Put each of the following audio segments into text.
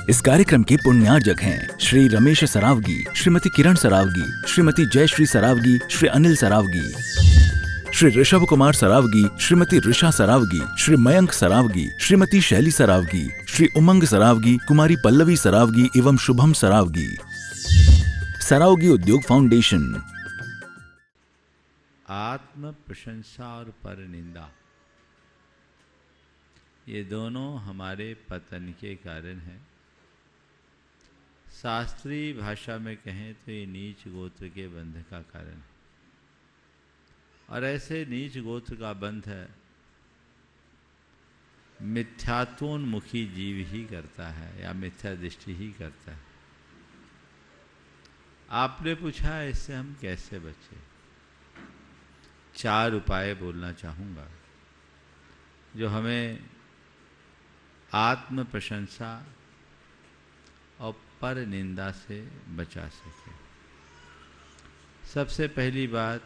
इस कार्यक्रम के पुण्यार्जक हैं श्री रमेश सरावगी, श्रीमती किरण सरावगी, श्रीमती जयश्री सरावगी, श्री अनिल सरावगी, श्री ऋषभ कुमार सरावगी, श्रीमती ऋषा सरावगी, श्री मयंक सरावगी, श्रीमती शैली सरावगी, श्री उमंग सरावगी, कुमारी पल्लवी सरावगी एवं शुभम सरावगी। सरावगी उद्योग फाउंडेशन। आत्म प्रशंसा और पर निंदा, ये दोनों हमारे पतन के कारण हैं। शास्त्रीय भाषा में कहें तो ये नीच गोत्र के बंध का कारण है। और ऐसे नीच गोत्र का बंध मिथ्यात्वोन्मुखी जीव ही करता है या मिथ्या दृष्टि ही करता है। आपने पूछा इससे हम कैसे बचें? 4 उपाय बोलना चाहूँगा जो हमें आत्म प्रशंसा और पर निंदा से बचा सके। सबसे पहली बात,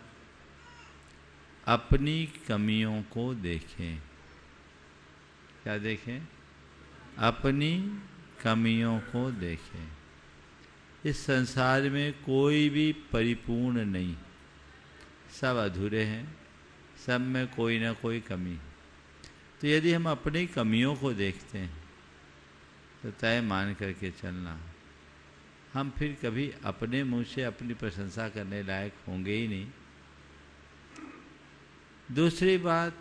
अपनी कमियों को देखें। क्या देखें? अपनी कमियों को देखें। इस संसार में कोई भी परिपूर्ण नहीं, सब अधूरे हैं, सब में कोई ना कोई कमी है। तो यदि हम अपनी कमियों को देखते हैं तो तय मान करके चलना, हम फिर कभी अपने मुंह से अपनी प्रशंसा करने लायक होंगे ही नहीं। दूसरी बात,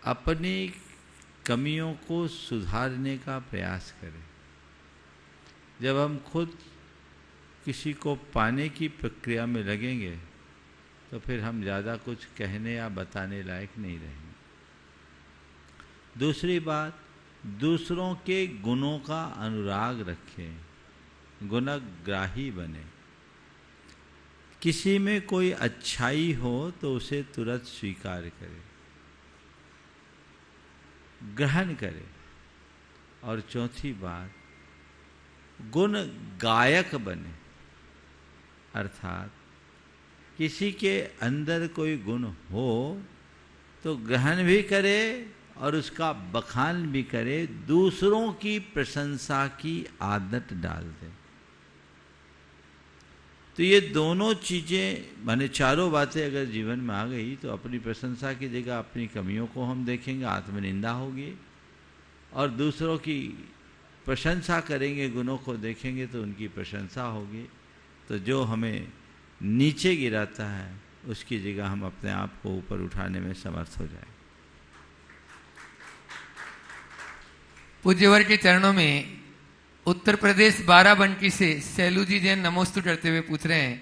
अपनी कमियों को सुधारने का प्रयास करें। जब हम खुद किसी को पाने की प्रक्रिया में लगेंगे तो फिर हम ज़्यादा कुछ कहने या बताने लायक नहीं रहेंगे। दूसरी बात, दूसरों के गुणों का अनुराग रखें, गुणग्राही बने। किसी में कोई अच्छाई हो तो उसे तुरंत स्वीकार करें, ग्रहण करें। और चौथी बात, गुण गायक बने, अर्थात किसी के अंदर कोई गुण हो तो ग्रहण भी करे और उसका बखान भी करे, दूसरों की प्रशंसा की आदत डाल दे। तो ये दोनों चीज़ें, माने चारों बातें अगर जीवन में आ गई तो अपनी प्रशंसा की जगह अपनी कमियों को हम देखेंगे, आत्मनिंदा होगी, और दूसरों की प्रशंसा करेंगे, गुणों को देखेंगे तो उनकी प्रशंसा होगी। तो जो हमें नीचे गिराता है उसकी जगह हम अपने आप को ऊपर उठाने में समर्थ हो जाए। पूज्यवर के चरणों में उत्तर प्रदेश बाराबंकी से सैलू जी जैन नमोस्तु करते हुए पूछ रहे हैं,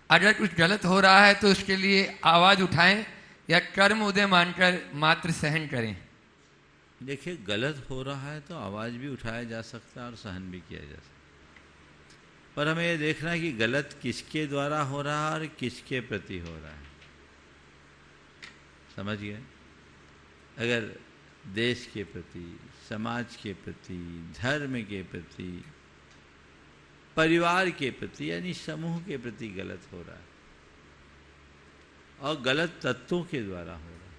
अगर कुछ गलत हो रहा है तो उसके लिए आवाज उठाएं या कर्म उदय मानकर मात्र सहन करें? देखिए, गलत हो रहा है तो आवाज भी उठाया जा सकता है और सहन भी किया जा सकता है, पर हमें ये देखना है कि गलत किसके द्वारा हो रहा है और किसके प्रति हो रहा है। समझ गए? अगर देश के प्रति, समाज के प्रति, धर्म के प्रति, परिवार के प्रति यानी समूह के प्रति गलत हो रहा है और गलत तत्वों के द्वारा हो रहा है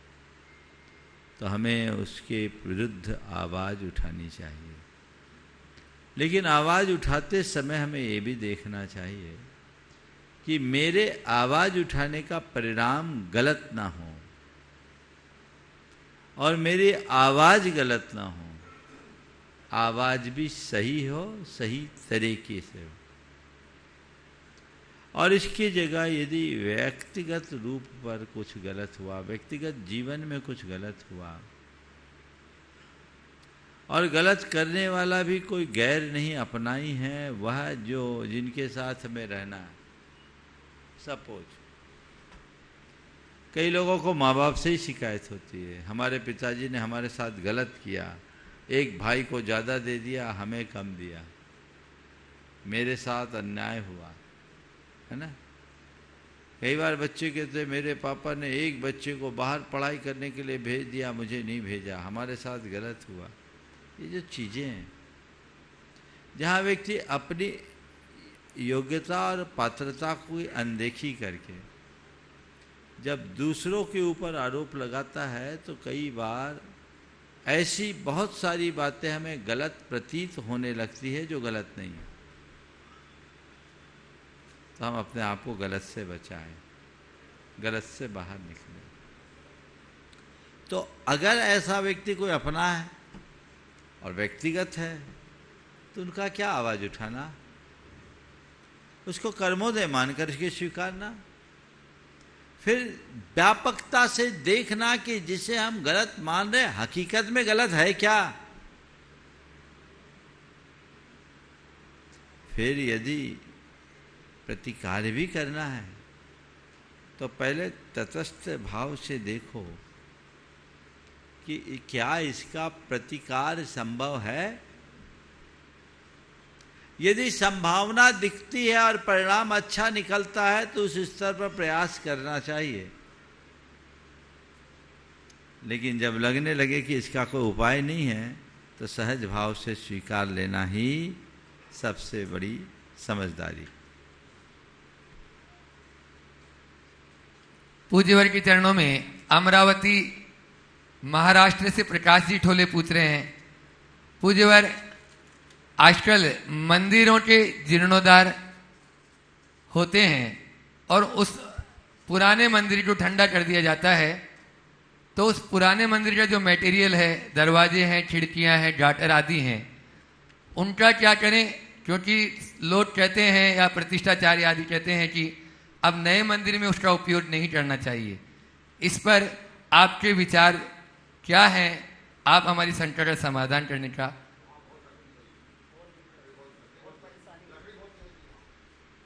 तो हमें उसके विरुद्ध आवाज उठानी चाहिए। लेकिन आवाज उठाते समय हमें ये भी देखना चाहिए कि मेरे आवाज उठाने का परिणाम गलत ना हो और मेरी आवाज गलत ना हो, आवाज भी सही हो, सही तरीके से हो। और इसकी जगह यदि व्यक्तिगत रूप पर कुछ गलत हुआ, व्यक्तिगत जीवन में कुछ गलत हुआ और गलत करने वाला भी कोई गैर नहीं अपनाई है, वह जो जिनके साथ हमें रहना है। सपोज कई लोगों को माँ बाप से ही शिकायत होती है, हमारे पिताजी ने हमारे साथ गलत किया, एक भाई को ज़्यादा दे दिया, हमें कम दिया, मेरे साथ अन्याय हुआ, है ना। कई बार बच्चे कहते मेरे पापा ने एक बच्चे को बाहर पढ़ाई करने के लिए भेज दिया, मुझे नहीं भेजा, हमारे साथ गलत हुआ। ये जो चीज़ें हैं जहाँ व्यक्ति अपनी योग्यता और पात्रता को अनदेखी करके जब दूसरों के ऊपर आरोप लगाता है तो कई बार ऐसी बहुत सारी बातें हमें गलत प्रतीत होने लगती है जो गलत नहीं है, तो हम अपने आप को गलत से बचाएं, गलत से बाहर निकलें। तो अगर ऐसा व्यक्ति कोई अपना है और व्यक्तिगत है तो उनका क्या आवाज उठाना, उसको कर्मोदय मान करके स्वीकारना, फिर व्यापकता से देखना कि जिसे हम गलत मान रहे हकीकत में गलत है क्या। फिर यदि प्रतिकार भी करना है तो पहले तटस्थ भाव से देखो कि क्या इसका प्रतिकार संभव है। यदि संभावना दिखती है और परिणाम अच्छा निकलता है तो उस स्तर पर प्रयास करना चाहिए, लेकिन जब लगने लगे कि इसका कोई उपाय नहीं है तो सहज भाव से स्वीकार लेना ही सबसे बड़ी समझदारी। पूज्यवर के चरणों में अमरावती महाराष्ट्र से प्रकाश जी ठोले पूछ रहे हैं, पूज्यवर आजकल मंदिरों के जीर्णोद्धार होते हैं और उस पुराने मंदिर को ठंडा कर दिया जाता है, तो उस पुराने मंदिर का जो मटेरियल है, दरवाजे हैं, खिड़कियां हैं, गाटर आदि हैं, उनका क्या करें? क्योंकि लोग कहते हैं या प्रतिष्ठाचार्य आदि कहते हैं कि अब नए मंदिर में उसका उपयोग नहीं करना चाहिए। इस पर आपके विचार क्या हैं? आप हमारी शंका का समाधान करने का।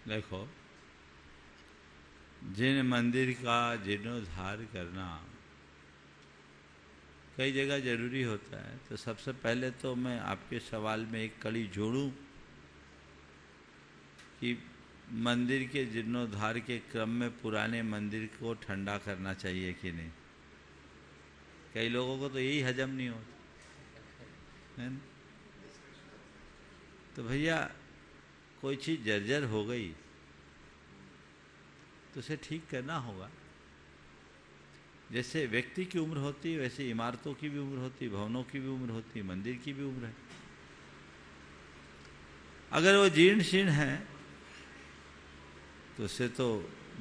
देखो, जिन मंदिर का जीर्णोद्धार करना कई जगह जरूरी होता है, तो सबसे पहले तो मैं आपके सवाल में एक कड़ी जोड़ूं कि मंदिर के जीर्णोद्धार के क्रम में पुराने मंदिर को ठंडा करना चाहिए कि नहीं। कई लोगों को तो यही हजम नहीं होता है ना? तो भैया कोई चीज़ जर्जर हो गई तो उसे ठीक करना होगा। जैसे व्यक्ति की उम्र होती है वैसे इमारतों की भी उम्र होती है, भवनों की भी उम्र होती है, मंदिर की भी उम्र है। अगर वो जीर्ण शीर्ण है तो उसे तो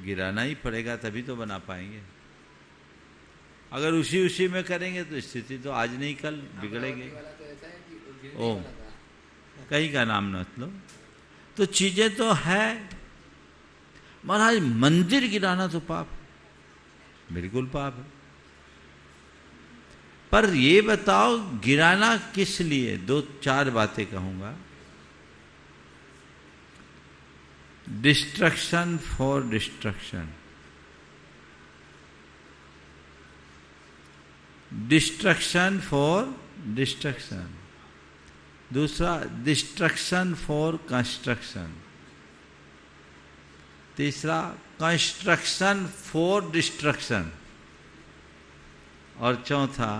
गिराना ही पड़ेगा, तभी तो बना पाएंगे। अगर उसी में करेंगे तो स्थिति तो आज नहीं कल बिगड़ेगी। ओ, कहीं का नाम न लो। तो चीजें तो है महाराज, मंदिर गिराना तो पाप, बिल्कुल पाप है। पर ये बताओ गिराना किस लिए? दो चार बातें कहूंगा। Destruction for destruction, destruction for destruction. दूसरा डिस्ट्रक्शन फॉर कंस्ट्रक्शन। तीसरा कंस्ट्रक्शन फॉर डिस्ट्रक्शन। और चौथा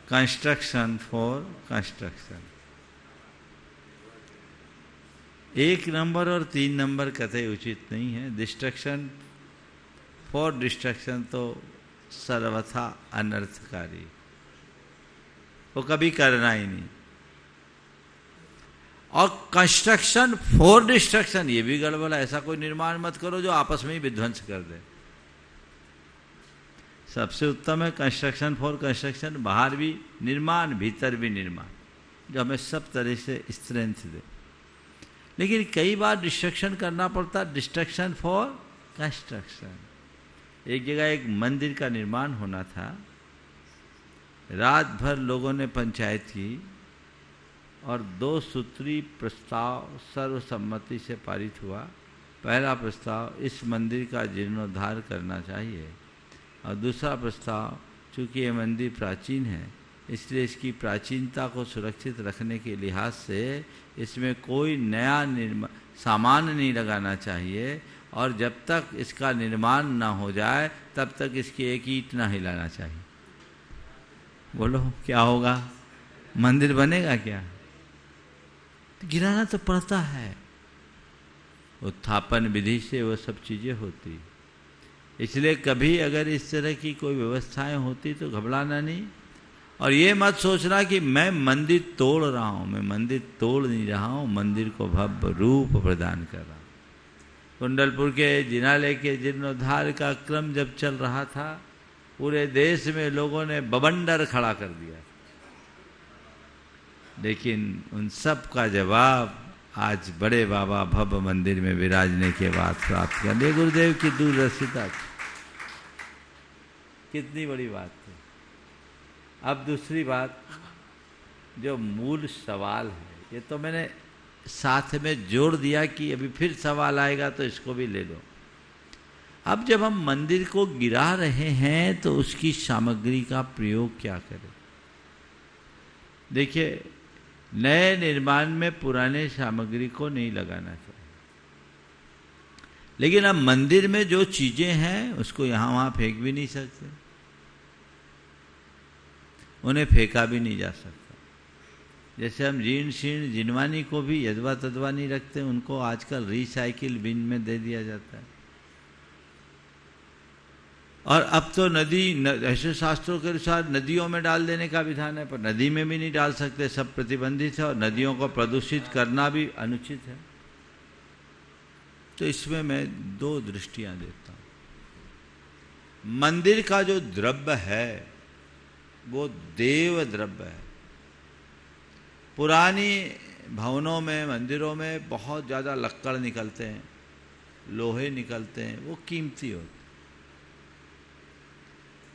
कंस्ट्रक्शन फॉर कंस्ट्रक्शन। 1 नंबर और 3 नंबर कतई उचित नहीं है। डिस्ट्रक्शन फॉर डिस्ट्रक्शन तो सर्वथा अनर्थकारी, वो कभी करना ही नहीं। और कंस्ट्रक्शन फॉर डिस्ट्रक्शन ये भी गड़बड़ है। ऐसा कोई निर्माण मत करो जो आपस में ही विध्वंस कर दे। सबसे उत्तम है कंस्ट्रक्शन फॉर कंस्ट्रक्शन, बाहर भी निर्माण भीतर भी निर्माण, जो हमें सब तरह से स्ट्रेंथ दे। लेकिन कई बार डिस्ट्रक्शन करना पड़ता, डिस्ट्रक्शन फॉर कंस्ट्रक्शन। एक जगह एक मंदिर का निर्माण होना था, रात भर लोगों ने पंचायत की और 2 सूत्री प्रस्ताव सर्वसम्मति से पारित हुआ। पहला प्रस्ताव, इस मंदिर का जीर्णोद्धार करना चाहिए, और दूसरा प्रस्ताव, चूँकि ये मंदिर प्राचीन है इसलिए इसकी प्राचीनता को सुरक्षित रखने के लिहाज से इसमें कोई नया सामान नहीं लगाना चाहिए, और जब तक इसका निर्माण ना हो जाए तब तक इसकी एक ईंट ना हिलाना चाहिए। बोलो क्या होगा? मंदिर बनेगा क्या? तो गिराना तो पड़ता है। उत्थापन विधि से वो सब चीजें होती। इसलिए कभी अगर इस तरह की कोई व्यवस्थाएं होती तो घबराना नहीं, और ये मत सोचना कि मैं मंदिर तोड़ रहा हूं, मैं मंदिर तोड़ नहीं रहा हूं, मंदिर को भव्य रूप प्रदान कर रहा हूं। कुंडलपुर के जिनालय के जीर्णोद्धार का क्रम जब चल रहा था, पूरे देश में लोगों ने बवंडर खड़ा कर दिया, लेकिन उन सब का जवाब आज बड़े बाबा भव्य मंदिर में विराजने के बाद प्राप्त करने। गुरुदेव की दूरदर्शिता कितनी बड़ी बात थी। अब दूसरी बात, जो मूल सवाल है, ये तो मैंने साथ में जोड़ दिया कि अभी फिर सवाल आएगा तो इसको भी ले लो। अब जब हम मंदिर को गिरा रहे हैं तो उसकी सामग्री का प्रयोग क्या करें? देखिए, नए निर्माण में पुराने सामग्री को नहीं लगाना चाहिए, लेकिन अब मंदिर में जो चीजें हैं उसको यहां वहां फेंक भी नहीं सकते, उन्हें फेंका भी नहीं जा सकता। जैसे हम जीर्ण शीर्ण जिनवानी को भी यदवा तदवा नहीं रखते, उनको आजकल रिसाइकिल बिन में दे दिया जाता है। और अब तो ऐसे शास्त्रों के अनुसार नदियों में डाल देने का विधान है, पर नदी में भी नहीं डाल सकते, सब प्रतिबंधित है, और नदियों को प्रदूषित करना भी अनुचित है। तो इसमें मैं दो दृष्टियां देता हूं। मंदिर का जो द्रव्य है वो देव द्रव्य है। पुरानी भवनों में, मंदिरों में बहुत ज़्यादा लक्कड़ निकलते हैं, लोहे निकलते हैं, वो कीमती होते।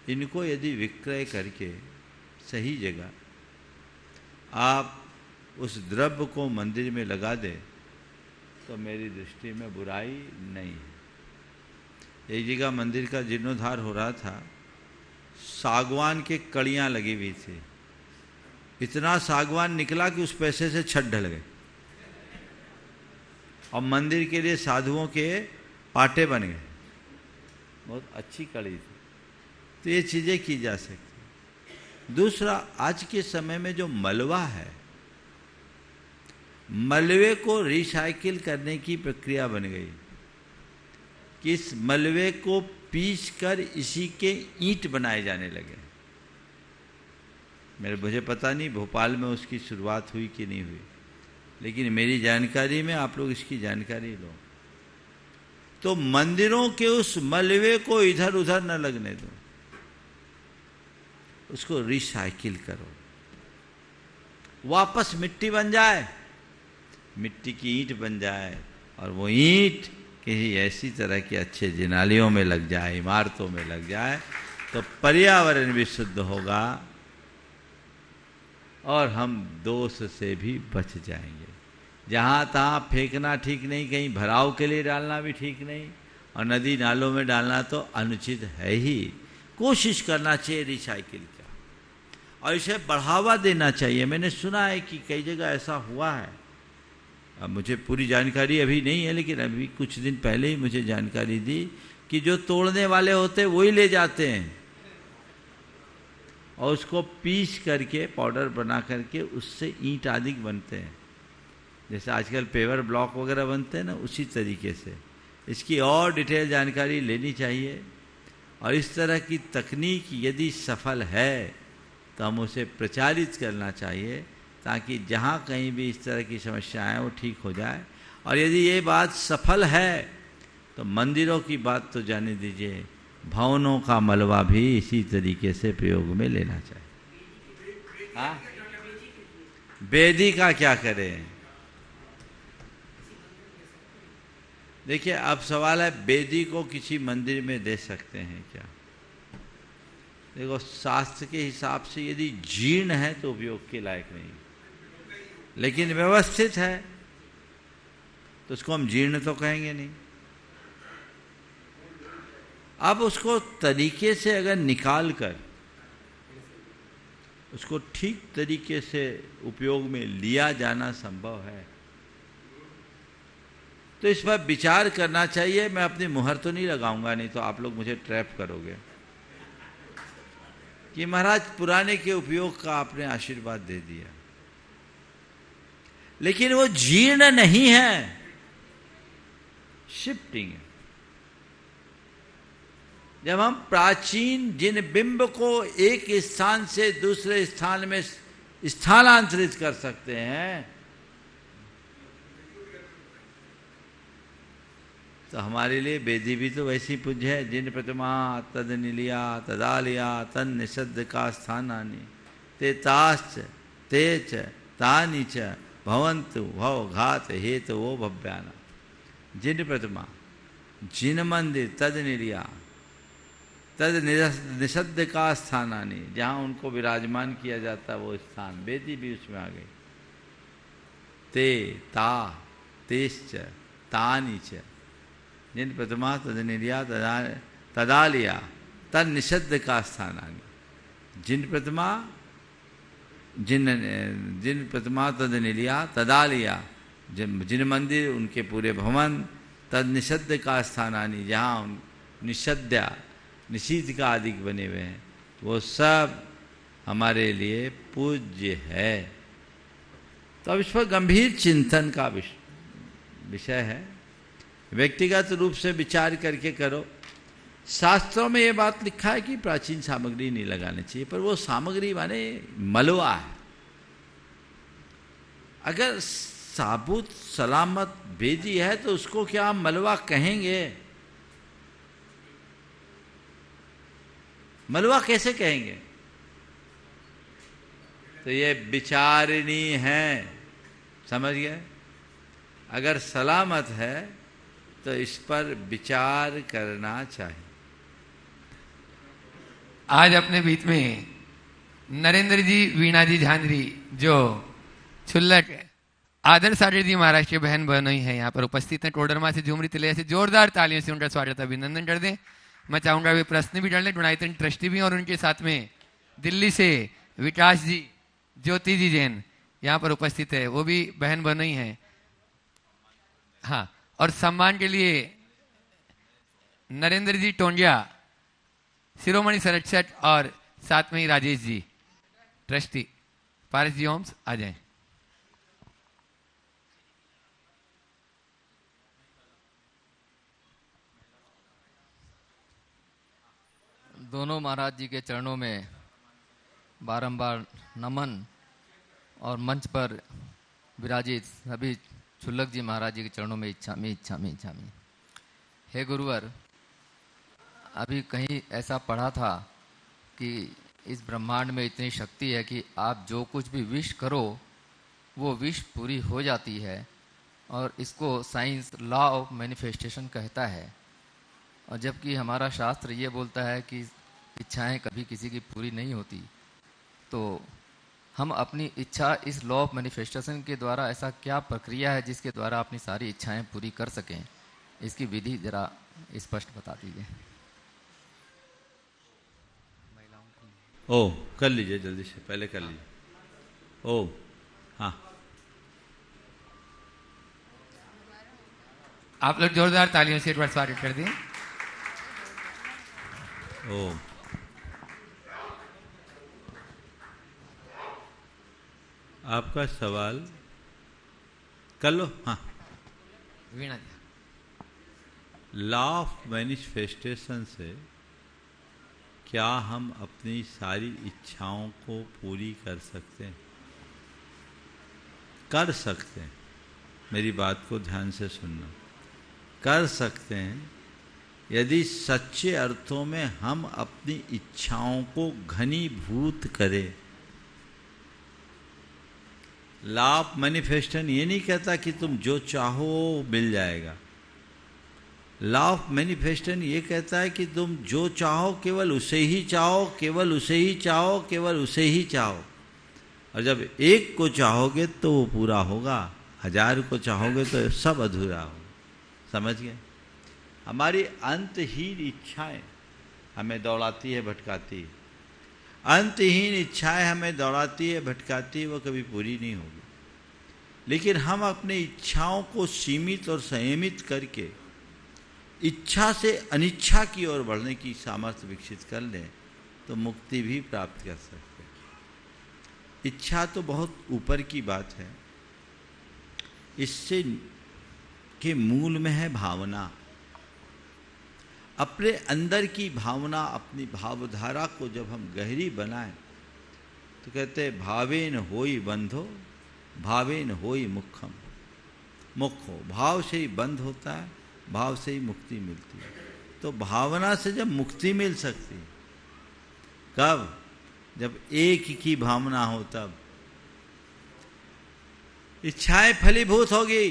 इनको यदि विक्रय करके सही जगह आप उस द्रव्य को मंदिर में लगा दें तो मेरी दृष्टि में बुराई नहीं है। एक जगह मंदिर का जीर्णोद्धार हो रहा था, सागवान के कड़ियां लगी हुई थी, इतना सागवान निकला कि उस पैसे से छत ढल गए, और मंदिर के लिए साधुओं के पाटे बन गए। बहुत अच्छी कड़ी थी। तो ये चीजें की जा सकती। दूसरा, आज के समय में जो मलबा है, मलबे को रिसाइकिल करने की प्रक्रिया बन गई कि इस मलबे को पीस कर इसी के ईंट बनाए जाने लगे। मुझे पता नहीं भोपाल में उसकी शुरुआत हुई कि नहीं हुई, लेकिन मेरी जानकारी में आप लोग इसकी जानकारी लो। तो मंदिरों के उस मलबे को इधर उधर न लगने दो, उसको रिसाइकिल करो, वापस मिट्टी बन जाए, मिट्टी की ईंट बन जाए, और वो ईंट किसी ऐसी तरह के अच्छे जिनालियों में लग जाए, इमारतों में लग जाए, तो पर्यावरण भी शुद्ध होगा और हम दोष से भी बच जाएंगे। जहाँ तहाँ फेंकना ठीक नहीं, कहीं भराव के लिए डालना भी ठीक नहीं, और नदी नालों में डालना तो अनुचित है ही। कोशिश करना चाहिए रिसाइकिल का, और इसे बढ़ावा देना चाहिए। मैंने सुना है कि कई जगह ऐसा हुआ है, अब मुझे पूरी जानकारी अभी नहीं है, लेकिन अभी कुछ दिन पहले ही मुझे जानकारी दी कि जो तोड़ने वाले होते हैं वही ले जाते हैं और उसको पीस करके पाउडर बना करके उससे ईंट आदि बनते हैं। जैसे आजकल पेवर ब्लॉक वगैरह बनते हैं ना, उसी तरीके से। इसकी और डिटेल जानकारी लेनी चाहिए, और इस तरह की तकनीक यदि सफल है तो हम उसे प्रचारित करना चाहिए, ताकि जहाँ कहीं भी इस तरह की समस्याएं वो ठीक हो जाए। और यदि ये बात सफल है तो मंदिरों की बात तो जाने दीजिए, भवनों का मलबा भी इसी तरीके से प्रयोग में लेना चाहिए। हाँ, बेदी का क्या करें? देखिए, अब सवाल है बेदी को किसी मंदिर में दे सकते हैं क्या? देखो, शास्त्र के हिसाब से यदि जीर्ण है तो उपयोग के लायक नहीं, लेकिन व्यवस्थित है तो उसको हम जीर्ण तो कहेंगे नहीं। अब उसको तरीके से अगर निकाल कर उसको ठीक तरीके से उपयोग में लिया जाना संभव है तो इस पर विचार करना चाहिए। मैं अपनी मुहर तो नहीं लगाऊंगा, नहीं तो आप लोग मुझे ट्रैप करोगे कि महाराज पुराने के उपयोग का आपने आशीर्वाद दे दिया, लेकिन वो जीर्ण नहीं है, शिफ्टिंग है। जब हम प्राचीन जिन बिंब को एक स्थान से दूसरे स्थान में स्थानांतरित कर सकते हैं, तो हमारे लिए वेदी भी तो वैसी पूज्य है। जिन प्रतिमा तद निलिया तदालिया तन निषद्ध का स्थानानि ते ताश्च तेच तानि च भवन्तु भव घात हेतु वो भव्याना। जिन प्रतिमा जिन मंदिर तद निलिया तद निषद्ध का स्थानानि, जहाँ उनको विराजमान किया जाता वो स्थान, वेदी भी उसमें आ गई। ते ता तेश्च तानि च, जिन प्रतिमा तद निलिया तदालिया तद निषद्ध का स्थानानि। जिन प्रतिमा तद निलिया तदालिया, जिन मंदिर उनके पूरे भवन, तद निषद्ध का स्थानानि, जहाँ निषद्या निषिद्ध का आदि बने हुए हैं, वो सब हमारे लिए पूज्य है। तो अब इस पर गंभीर चिंतन का विषय है। व्यक्तिगत रूप से विचार करके करो। शास्त्रों में ये बात लिखा है कि प्राचीन सामग्री नहीं लगानी चाहिए, पर वो सामग्री माने मलवा है। अगर साबुत सलामत वेदी है तो उसको क्या हम मलवा कहेंगे? मलवा कैसे कहेंगे? तो ये विचारणी है, समझ गए? अगर सलामत है तो इस पर विचार करना चाहिए। आज अपने बीच में नरेंद्र जी, वीणा जी झांझरी, जो छुल्लक आदर्श आचार्य जी महाराज के बहन बहनोई है, यहाँ पर उपस्थित हैं। टोडरमा से झूमरी तिलैया से जोरदार तालियों से उनका स्वागत अभिनंदन कर दें। मैं चाहूंगा वे प्रश्न भी डाल लें। डोनाइटन ट्रस्टी भी, और उनके साथ में दिल्ली से विकास जी, ज्योति जी जैन यहाँ पर उपस्थित है, वो भी बहन बहनोई हैं। हाँ, और सम्मान के लिए नरेंद्र जी टोंडिया, शिरोमणि संरक्षक, और साथ में ही राजेश जी ट्रस्टी। पारस जी ओम्स आ जाएं। दोनों महाराज जी के चरणों में बारंबार नमन, और मंच पर विराजित सभी छुल्लक जी महाराज जी के चरणों में इच्छामी। हे गुरुवर, अभी कहीं ऐसा पढ़ा था कि इस ब्रह्मांड में इतनी शक्ति है कि आप जो कुछ भी विश करो वो विश पूरी हो जाती है, और इसको साइंस लॉ ऑफ मैनिफेस्टेशन कहता है। और जबकि हमारा शास्त्र ये बोलता है कि इच्छाएं कभी किसी की पूरी नहीं होती, तो हम अपनी इच्छा इस लॉ ऑफ मैनिफेस्टेशन के द्वारा, ऐसा क्या प्रक्रिया है जिसके द्वारा अपनी सारी इच्छाएं पूरी कर सकें? इसकी विधि जरा स्पष्ट बता दीजिए। ओ कर लीजिए, जल्दी से पहले कर लीजिए। ओ हाँ, आप लोग जोरदार तालियों से एक बार स्वागत कर दें। ओ आपका सवाल कर लो। हाँ, वीणा जी। लॉ ऑफ मैनिफेस्टेशन से क्या हम अपनी सारी इच्छाओं को पूरी कर सकते हैं? कर सकते हैं। मेरी बात को ध्यान से सुनना। कर सकते हैं यदि सच्चे अर्थों में हम अपनी इच्छाओं को घनीभूत करें। लॉ ऑफ मैनिफेस्टेशन ये नहीं कहता कि तुम जो चाहो मिल जाएगा। लॉ ऑफ मैनिफेस्टेशन ये कहता है कि तुम जो चाहो केवल उसे ही चाहो, केवल उसे ही चाहो, केवल उसे ही चाहो। और जब एक को चाहोगे तो वो पूरा होगा, 1000 को चाहोगे तो सब अधूरा होगा। समझ गए? हमारी अंतहीन इच्छाएं हमें दौड़ाती है, भटकाती है। अंतहीन इच्छाएं हमें दौड़ाती है, भटकाती है, वो कभी पूरी नहीं होगी। लेकिन हम अपनी इच्छाओं को सीमित और संयमित करके इच्छा से अनिच्छा की ओर बढ़ने की सामर्थ्य विकसित कर लें तो मुक्ति भी प्राप्त कर सकते हैं। इच्छा तो बहुत ऊपर की बात है। इससे के मूल में है भावना। अपने अंदर की भावना, अपनी भावधारा को जब हम गहरी बनाएं तो कहते हैं भावेन होई बंधो भावेन होई मुखम। मुखो, भाव से ही बंध होता है, भाव से ही मुक्ति मिलती है। तो भावना से जब मुक्ति मिल सकती है, कब? जब एक की भावना हो तब। इच्छाएं फलीभूत होगी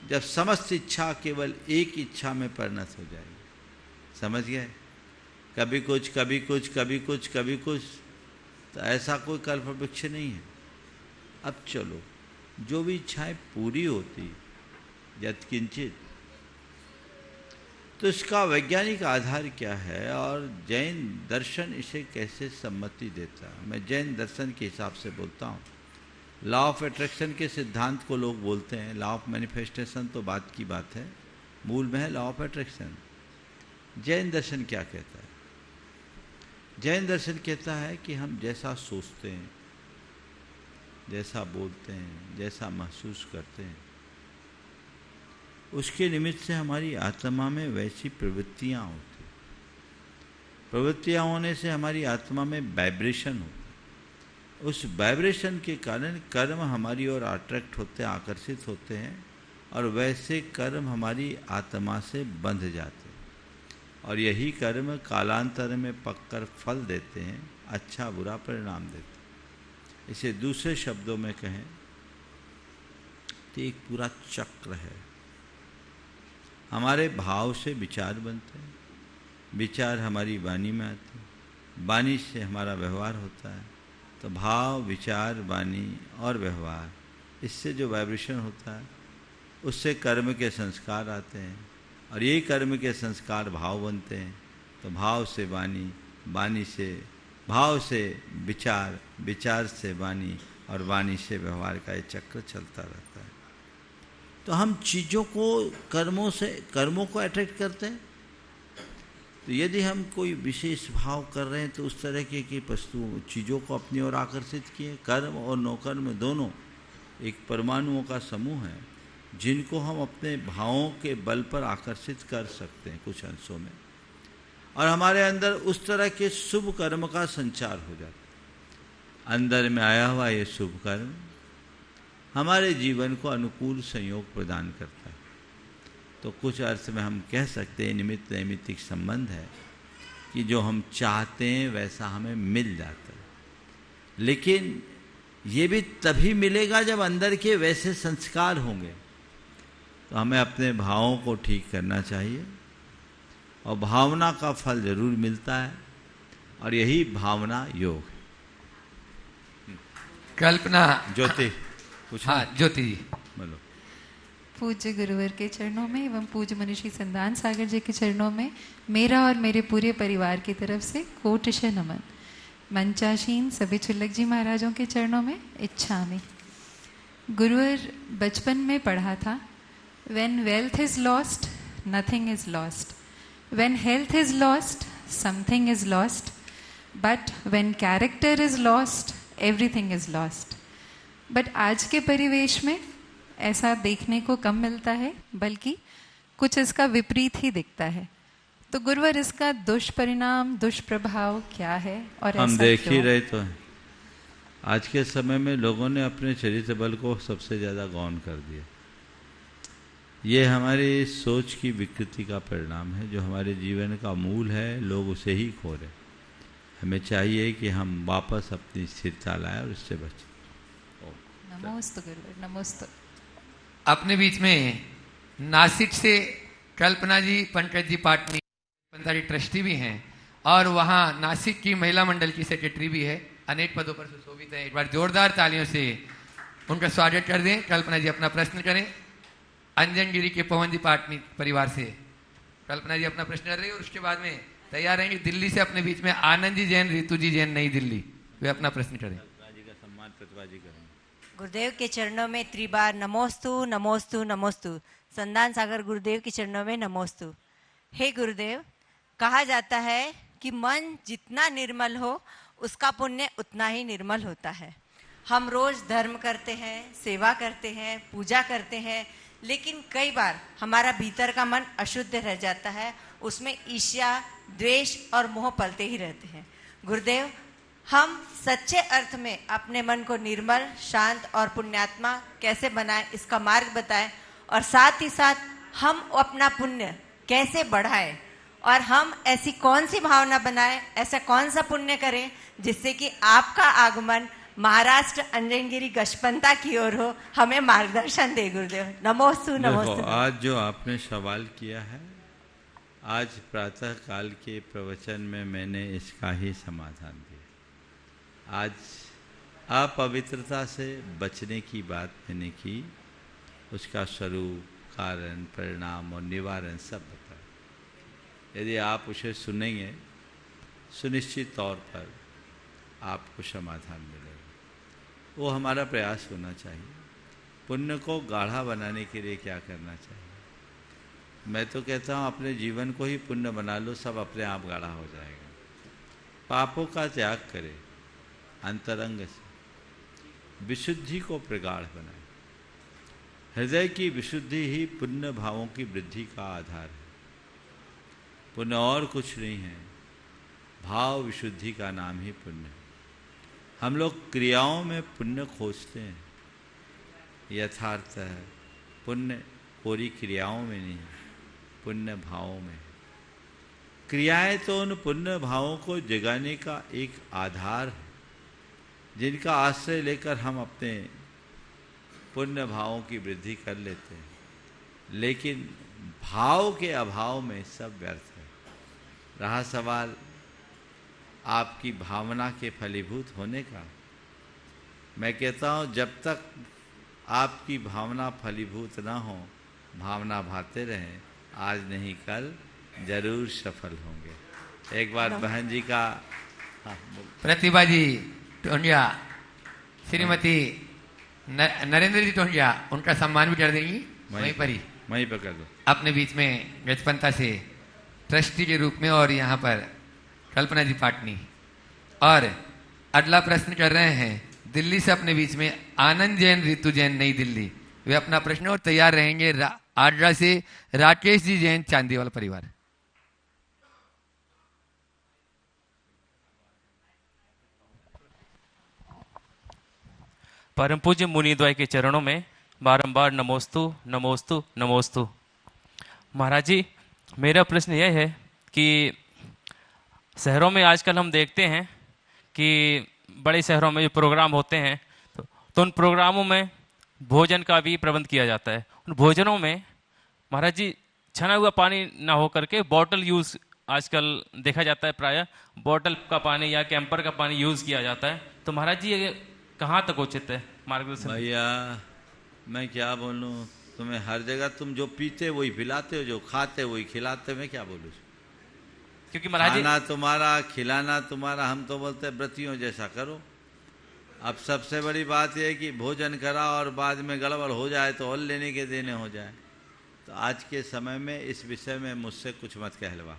जब समस्त इच्छा केवल एक इच्छा में परिणत हो जाएगी। समझ गए? कभी कुछ कभी कुछ कभी कुछ कभी कुछ, तो ऐसा कोई कल्पवृक्ष नहीं है। अब चलो, जो भी इच्छाएं पूरी होती यत्किंचित, तो इसका वैज्ञानिक आधार क्या है और जैन दर्शन इसे कैसे सम्मति देता है? मैं जैन दर्शन के हिसाब से बोलता हूँ। लॉ ऑफ अट्रैक्शन के सिद्धांत को लोग बोलते हैं लॉ ऑफ मैनिफेस्टेशन, तो बात की बात है, मूल में है लॉ ऑफ अट्रैक्शन। जैन दर्शन क्या कहता है? जैन दर्शन कहता है कि हम जैसा सोचते हैं, जैसा बोलते हैं, जैसा महसूस करते हैं, उसके निमित्त से हमारी आत्मा में वैसी प्रवृत्तियां होती। प्रवृत्तियां होने से हमारी आत्मा में वाइब्रेशन होता। उस वाइब्रेशन के कारण कर्म हमारी ओर अट्रैक्ट होते हैं, आकर्षित होते हैं, और वैसे कर्म हमारी आत्मा से बंध जाते हैं। और यही कर्म कालांतर में पककर फल देते हैं, अच्छा बुरा परिणाम देते हैं। इसे दूसरे शब्दों में कहें तो एक पूरा चक्र है। हमारे भाव से विचार बनते हैं, विचार हमारी वाणी में आते हैं, वाणी से हमारा व्यवहार होता है। तो भाव, विचार, वाणी और व्यवहार, इससे जो वाइब्रेशन होता है उससे कर्म के संस्कार आते हैं, और यही कर्म के संस्कार भाव बनते हैं। तो भाव से वाणी, वाणी से भाव से विचार, विचार से वाणी, और वाणी से व्यवहार का ये चक्र चलता रहता है। तो हम चीज़ों को कर्मों को अट्रैक्ट करते हैं। तो यदि हम कोई विशेष भाव कर रहे हैं तो उस तरह की वस्तुओं, चीज़ों को अपनी ओर आकर्षित किए। कर्म और नौकर्म दोनों एक परमाणुओं का समूह है जिनको हम अपने भावों के बल पर आकर्षित कर सकते हैं कुछ अंशों में, और हमारे अंदर उस तरह के शुभ कर्म का संचार हो जाता है। अंदर में आया हुआ ये शुभ कर्म हमारे जीवन को अनुकूल संयोग प्रदान करता है। तो कुछ अर्थ में हम कह सकते हैं निमित्त नैमित्तिक संबंध है कि जो हम चाहते हैं वैसा हमें मिल जाता है। लेकिन ये भी तभी मिलेगा जब अंदर के वैसे संस्कार होंगे। तो हमें अपने भावों को ठीक करना चाहिए, और भावना का फल जरूर मिलता है, और यही भावना योग है। कल्पना ज्योति, हाँ ज्योति जी बोलो। पूज्य गुरुवर के चरणों में एवं पूज्य मनीषी संदान सागर जी के चरणों में मेरा और मेरे पूरे परिवार की तरफ से कोटिशः नमन। मंचासीन सभी छुल्लक जी महाराजों के चरणों में इच्छामि। गुरुवर बचपन में पढ़ा था, When wealth is lost, nothing is lost. When health is lost, something is lost. But when character is lost, everything is lost. But आज के परिवेश में ऐसा देखने को कम मिलता है, बल्कि कुछ इसका विपरीत ही दिखता है। तो गुरुवर, इसका दुष्परिणाम, दुष्प्रभाव क्या है और हम ऐसा देख ही क्यों? रहे तो हैं। आज के समय में लोगों ने अपने चरित्र बल को सबसे ज़्यादा गौण कर दिया। ये हमारी सोच की विकृति का परिणाम है, जो हमारे जीवन का मूल है, लोग उसे ही खो रहे। हमें चाहिए कि हम वापस अपनी स्थिरता लाएं और इससे बचें। नमोस्तु गुरुवर, नमोस्तु। अपने बीच में नासिक से कल्पना जी, पंकज जी पाटनी पंतारी ट्रस्टी भी हैं, और वहाँ नासिक की महिला मंडल की सेक्रेटरी भी है। अनेक पदों पर सुशोभित हैं। एक बार जोरदार तालियों से उनका स्वागत कर दें। कल्पना जी अपना प्रश्न करें। अंजनगिरी के पवन जी पाटनी परिवार से कल्पना जी अपना प्रश्न कर रही है, और उसके बाद में तैयार रहेंगे दिल्ली से अपने बीच में आनंद जी जैन, ऋतु जी जैन, नई दिल्ली, वे अपना प्रश्न करें। जी का सम्मान प्रतिभा जी करें। गुरुदेव के चरणों में त्रिबार नमोस्तु नमोस्तु नमोस्तु। संदान सागर गुरुदेव के चरणों में नमोस्तु। हे गुरुदेव, कहा जाता है कि मन जितना निर्मल हो उसका पुण्य उतना ही निर्मल होता है। हम रोज धर्म करते हैं, सेवा करते हैं, पूजा करते हैं, लेकिन कई बार हमारा भीतर का मन अशुद्ध रह जाता है, उसमें ईर्ष्या, द्वेष और मोह पलते ही रहते हैं। गुरुदेव, हम सच्चे अर्थ में अपने मन को निर्मल, शांत और पुण्यात्मा कैसे बनाएं, इसका मार्ग बताएं, और साथ ही साथ हम अपना पुण्य कैसे बढ़ाएं, और हम ऐसी कौन सी भावना बनाएं, ऐसा कौन सा पुण्य करें जिससे कि आपका आगमन महाराष्ट्र अंजनगिरी गशपंता की ओर हो। हमें मार्गदर्शन दे गुरुदेव। नमोस्तु नमोस्तु। आज जो आपने सवाल किया है, आज प्रातः काल के प्रवचन में मैंने इसका ही समाधान दिया। आज अपवित्रता से बचने की बात मैंने की, उसका स्वरूप, कारण, परिणाम और निवारण सब बताया। यदि आप उसे सुनेंगे, सुनिश्चित तौर पर आपको समाधान मिलेगा। वो हमारा प्रयास होना चाहिए। पुण्य को गाढ़ा बनाने के लिए क्या करना चाहिए? मैं तो कहता हूँ अपने जीवन को ही पुण्य बना लो, सब अपने आप गाढ़ा हो जाएगा। पापों का त्याग करें, अंतरंग से विशुद्धि को प्रगाढ़ बनाए। हृदय की विशुद्धि ही पुण्य भावों की वृद्धि का आधार है। पुण्य और कुछ नहीं है, भाव विशुद्धि का नाम ही पुण्य है। हम लोग क्रियाओं में पुण्य खोजते हैं, यथार्थ है पुण्य पूरी क्रियाओं में नहीं, पुण्य भावों में। क्रियाएं तो उन पुण्य भावों को जगाने का एक आधार है, जिनका आश्रय लेकर हम अपने पुण्य भावों की वृद्धि कर लेते हैं। लेकिन भाव के अभाव में सब व्यर्थ है। रहा सवाल आपकी भावना के फलीभूत होने का, मैं कहता हूँ जब तक आपकी भावना फलीभूत ना हो, भावना भाते रहें, आज नहीं कल जरूर सफल होंगे। एक बार बहन जी का प्रतिभा जी टोंडिया, श्रीमती नरेंद्र जी टोंडिया, उनका सम्मान भी कर देंगी वहीं पर ही, वहीं पर कर दो। अपने बीच में गजपंथा से ट्रस्टी के रूप में, और यहाँ पर कल्पना जी पाटनी। और अगला प्रश्न कर रहे हैं दिल्ली से अपने बीच में आनंद जैन, ऋतु जैन, नई दिल्ली। वे अपना प्रश्न और तैयार रहेंगे। आगरा से राकेश जी जैन, चांदीवाला परिवार। परम पूज्य मुनिद्वय के चरणों में बारंबार नमोस्तु नमोस्तु नमोस्तु। महाराज जी, मेरा प्रश्न यह है कि शहरों में आजकल हम देखते हैं कि बड़े शहरों में जो प्रोग्राम होते हैं तो उन प्रोग्रामों में भोजन का भी प्रबंध किया जाता है। उन भोजनों में महाराज जी छना हुआ पानी ना हो करके बॉटल यूज़ आजकल देखा जाता है। प्रायः बॉटल का पानी या कैंपर का पानी यूज़ किया जाता है। तो महाराज जी ये कहाँ तक उचित है? मार्गदर्शन। भैया मैं क्या बोलूँ तुम्हें, हर जगह तुम जो पीते वही पिलाते हो, जो खाते वही खिलाते हो। मैं क्या बोलूँ? क्योंकि महाराज जी खाना तुम्हारा, खिलाना तुम्हारा, हम तो बोलते हैं व्रतियों जैसा करो। अब सबसे बड़ी बात यह है कि भोजन करा और बाद में गड़बड़ हो जाए तो और लेने के देने हो जाए। तो आज के समय में इस विषय में मुझसे कुछ मत कहलवा।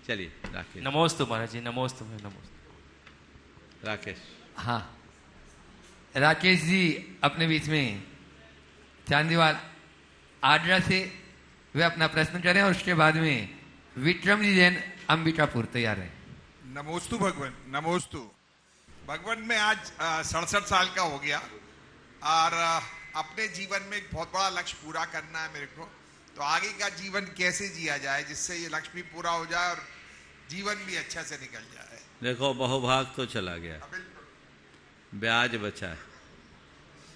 चलिए राकेश। नमोस्तु महाराज जी, नमोस्तु नमोस्तु। राकेश। हाँ, राकेश जी अपने बीच में चांदीवाल आगरा से वे अपना प्रश्न करें, और उसके बाद में विक्रम जी जैन, अंबिकापुर, तैयार है। नमोस्तु भगवान, नमोस्तु भगवान। मैं आज 67 साल का हो गया और अपने जीवन में एक बहुत बड़ा लक्ष्य पूरा करना है मेरे को। तो आगे का जीवन कैसे जिया जाए जिससे ये लक्ष्य भी पूरा हो जाए और जीवन भी अच्छा से निकल जाए। देखो बहुभाग तो चला गया, ब्याज बचा है।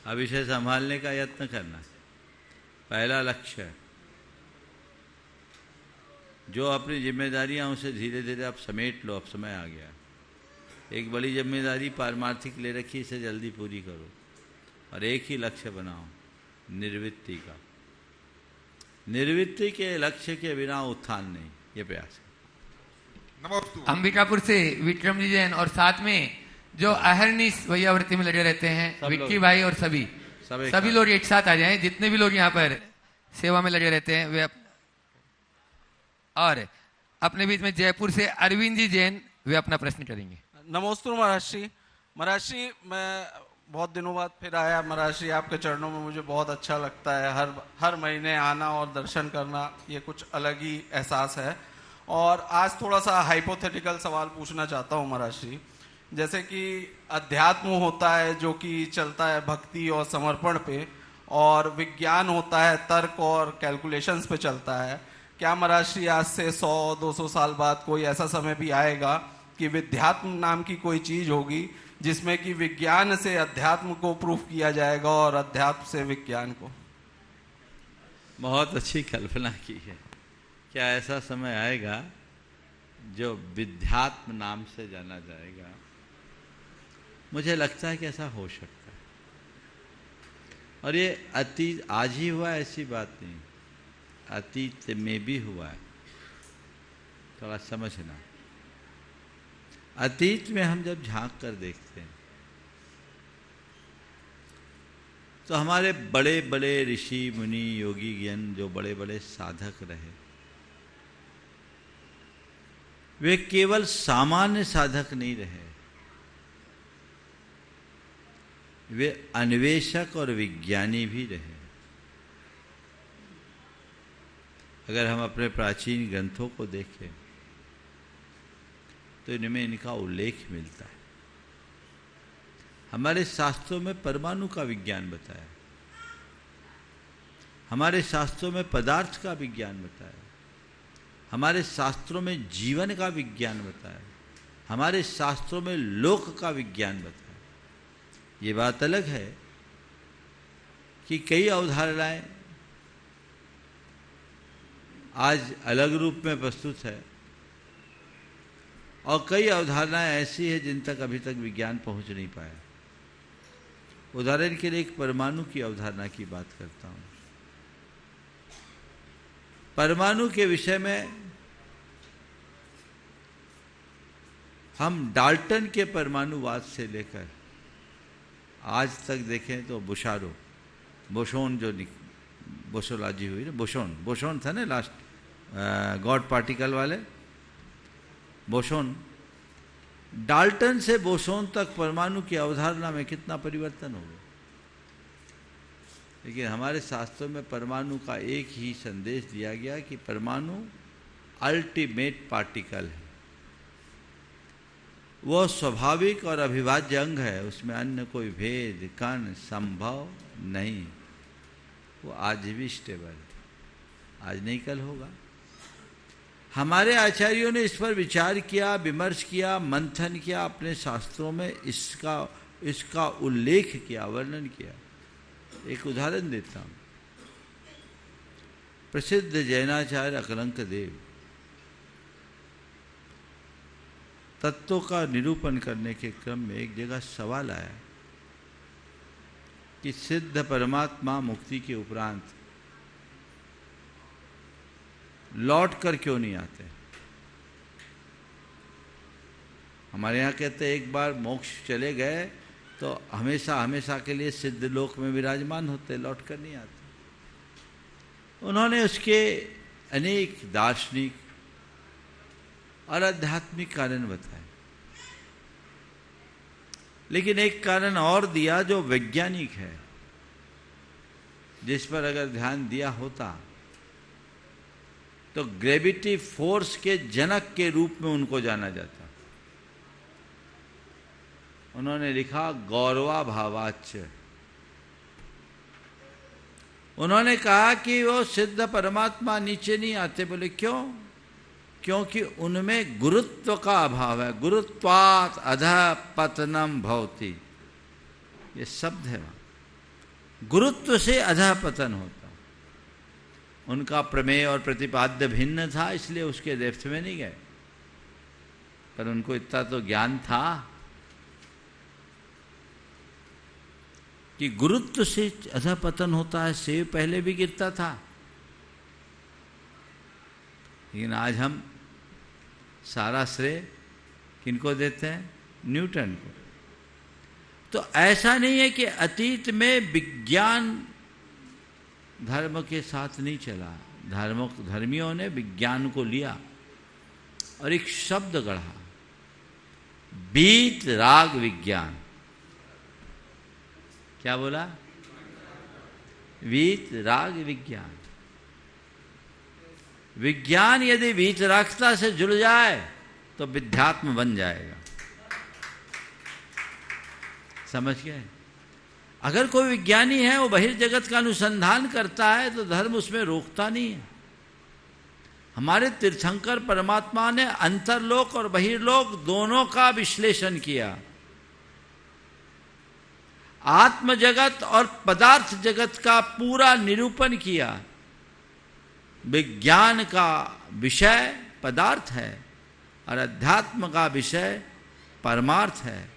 अब इसे संभालने का यत्न करना है। पहला लक्ष्य है, जो अपनी जिम्मेदारियां उसे धीरे धीरे अब समेट लो। अब समय आ गया। एक बड़ी जिम्मेदारी पारमार्थिक ले रखी, इसे जल्दी पूरी करो। और एक ही लक्ष्य बनाओ, निर्वृत्ति का। निर्वृत्ति के लक्ष्य के बिना उत्थान नहीं, ये प्रयास है। अंबिकापुर से विक्रम जी जैन, और साथ में जो अहरनीस वैयावृत्ति में लगे रहते हैं विक्की भाई, और सभी लोग एक साथ आ जाएं, जितने भी लोग यहाँ पर सेवा में लगे रहते हैं वे। और अपने बीच में जयपुर से अरविंद जी जैन, वे अपना प्रश्न करेंगे। नमोस्तु महाराज श्री। महाराज श्री, मैं बहुत दिनों बाद फिर आया महाराज श्री आपके चरणों में, मुझे बहुत अच्छा लगता है। हर महीने आना और दर्शन करना ये कुछ अलग ही एहसास है। और आज थोड़ा सा हाइपोथेटिकल सवाल पूछना चाहता हूँ महाराज श्री। जैसे कि अध्यात्म होता है जो कि चलता है भक्ति और समर्पण पे, और विज्ञान होता है तर्क और कैलकुलेशंस पे चलता है। क्या महाराज श्री आज से 100-200 साल बाद कोई ऐसा समय भी आएगा कि विध्यात्म नाम की कोई चीज होगी जिसमें कि विज्ञान से अध्यात्म को प्रूफ किया जाएगा और अध्यात्म से विज्ञान को? बहुत अच्छी कल्पना की है। क्या ऐसा समय आएगा जो विध्यात्म नाम से जाना जाएगा? मुझे लगता है कि ऐसा हो सकता है, और ये अतीत आज ही हुआ ऐसी बात नहीं, अतीत में भी हुआ है। थोड़ा समझना, अतीत में हम जब झांक कर देखते हैं तो हमारे बड़े बड़े ऋषि मुनि योगी ज्ञान जो बड़े बड़े साधक रहे, वे केवल सामान्य साधक नहीं रहे, वे अन्वेषक और विज्ञानी भी रहे। अगर हम अपने प्राचीन ग्रंथों को देखें तो इनमें इनका उल्लेख मिलता है। हमारे शास्त्रों में परमाणु का विज्ञान बताया, हमारे शास्त्रों में पदार्थ का विज्ञान बताया, हमारे शास्त्रों में जीवन का विज्ञान बताया, हमारे शास्त्रों में लोक का विज्ञान बताया। ये बात अलग है कि कई अवधारणाएं आज अलग रूप में प्रस्तुत है और कई अवधारणाएं ऐसी है जिन तक अभी तक विज्ञान पहुंच नहीं पाया। उदाहरण के लिए एक परमाणु की अवधारणा की बात करता हूं। परमाणु के विषय में हम डाल्टन के परमाणुवाद से लेकर आज तक देखें तो बुशारो, बोसोन जो बोसोलॉजी हुई ना, बोसोन था ना लास्ट गॉड पार्टिकल वाले, बोसोन, डाल्टन से बोसोन तक परमाणु की अवधारणा में कितना परिवर्तन हो गया। लेकिन हमारे शास्त्रों में परमाणु का एक ही संदेश दिया गया कि परमाणु अल्टीमेट पार्टिकल है, वो स्वाभाविक और अविभाज्य अंग है, उसमें अन्य कोई भेद कण संभव नहीं। वो आज भी स्टेबल है, आज नहीं कल होगा। हमारे आचार्यों ने इस पर विचार किया, विमर्श किया, मंथन किया, अपने शास्त्रों में इसका उल्लेख किया, वर्णन किया। एक उदाहरण देता हूं। प्रसिद्ध जैनाचार्य अकलंक देव तत्वों का निरूपण करने के क्रम में एक जगह सवाल आया कि सिद्ध परमात्मा मुक्ति के उपरांत लौट कर क्यों नहीं आते। हमारे यहाँ कहते हैं एक बार मोक्ष चले गए तो हमेशा हमेशा के लिए सिद्ध लोक में विराजमान होते, लौट कर नहीं आते। उन्होंने उसके अनेक दार्शनिक और आध्यात्मिक कारण बताए, लेकिन एक कारण और दिया जो वैज्ञानिक है, जिस पर अगर ध्यान दिया होता तो ग्रेविटी फोर्स के जनक के रूप में उनको जाना जाता। उन्होंने लिखा गौरवा भावाच्य। उन्होंने कहा कि वो सिद्ध परमात्मा नीचे नहीं आते। बोले क्यों? क्योंकि उनमें गुरुत्व का अभाव है। गुरुत्वात् अधः पतनम भवति, ये शब्द है वहां। गुरुत्व से अधः पतन होता। उनका प्रमेय और प्रतिपाद्य भिन्न था, इसलिए उसके डेप्थ में नहीं गए, पर उनको इतना तो ज्ञान था कि गुरुत्व से अधः पतन होता है। सेब पहले भी गिरता था, लेकिन आज हम सारा श्रेय किनको देते हैं? न्यूटन को। तो ऐसा नहीं है कि अतीत में विज्ञान धर्म के साथ नहीं चला। धर्मियों ने विज्ञान को लिया और एक शब्द गढ़ा, बीत राग विज्ञान। क्या बोला? वीत राग विज्ञान। विज्ञान यदि वीतरागता से जुड़ जाए तो विध्यात्म बन जाएगा। समझ गए? अगर कोई विज्ञानी है, वो बहिर्जगत का अनुसंधान करता है, तो धर्म उसमें रोकता नहीं है। हमारे तीर्थंकर परमात्मा ने अंतरलोक और बहिर्लोक दोनों का विश्लेषण किया। आत्म जगत और पदार्थ जगत का पूरा निरूपण किया। विज्ञान का विषय पदार्थ है और अध्यात्म का विषय परमार्थ है,